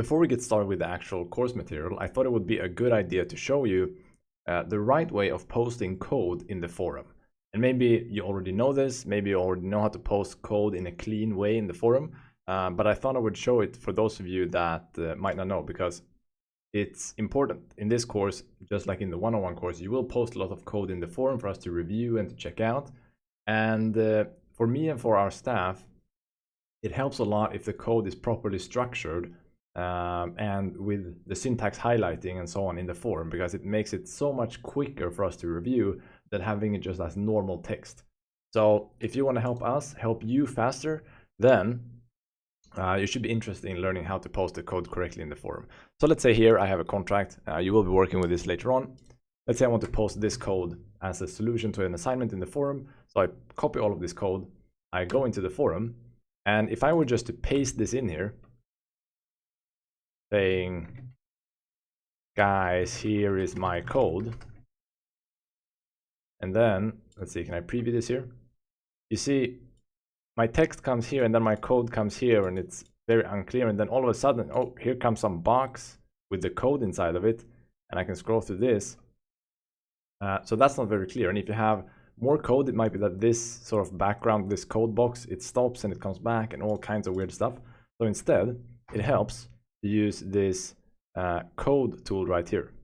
Before we get started with the actual course material, I thought it would be a good idea to show you the right way of posting code in the forum. And maybe you already know this, maybe you already know how to post code in a clean way in the forum, but I thought I would show it for those of you that might not know, because it's important. In this course, just like in the one-on-one course, you will post a lot of code in the forum for us to review and to check out. And for me and for our staff, it helps a lot if the code is properly structured and with the syntax highlighting and so on in the forum, because it makes it so much quicker for us to review than having it just as normal text. So if you want to help us help you faster, then you should be interested in learning how to post the code correctly in the forum. So let's say here I have a contract. You will be working with this later on. Let's say I want to post this code as a solution to an assignment in the forum. So I copy all of this code, I go into the forum, and if I were just to paste this in here, saying, guys, here is my code, and then let's see, can I preview this here? You see my text comes here and then my code comes here, and it's very unclear, and then all of a sudden, oh, here comes some box with the code inside of it, and I can scroll through this. So that's not very clear. And if you have more code, it might be that this sort of background, this code box, it stops and it comes back and all kinds of weird stuff. So instead, it helps to use this code tool right here.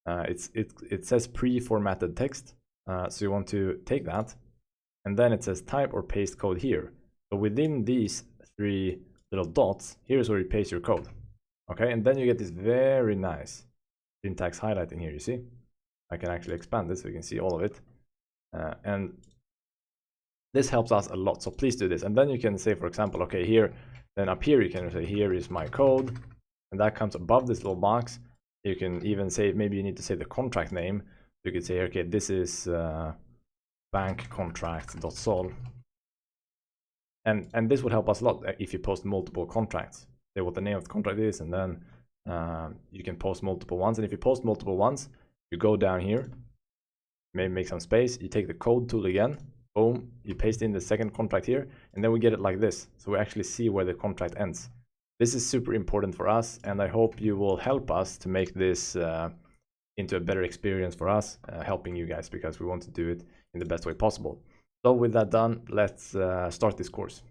It says pre-formatted text. So you want to take that, and then it says type or paste code here. So within these three little dots, here's where you paste your code. Okay, and then you get this very nice syntax highlighting here. You see, I can actually expand this so you can see all of it. And this helps us a lot, so please do this. And then you can say, for example, okay, here, then up here you can say, here is my code, and that comes above this little box. You can even say, maybe you need to say the contract name. You could say, okay, this is bankcontract.sol, and this would help us a lot if you post multiple contracts. Say what the name of the contract is, and then you can post multiple ones. And if you post multiple ones, you go down here, maybe make some space, you take the code tool again, boom, you paste in the second contract here, and then we get it like this. So we actually see where the contract ends. This is super important for us, and I hope you will help us to make this into a better experience for us, helping you guys, because we want to do it in the best way possible. So with that done, let's start this course.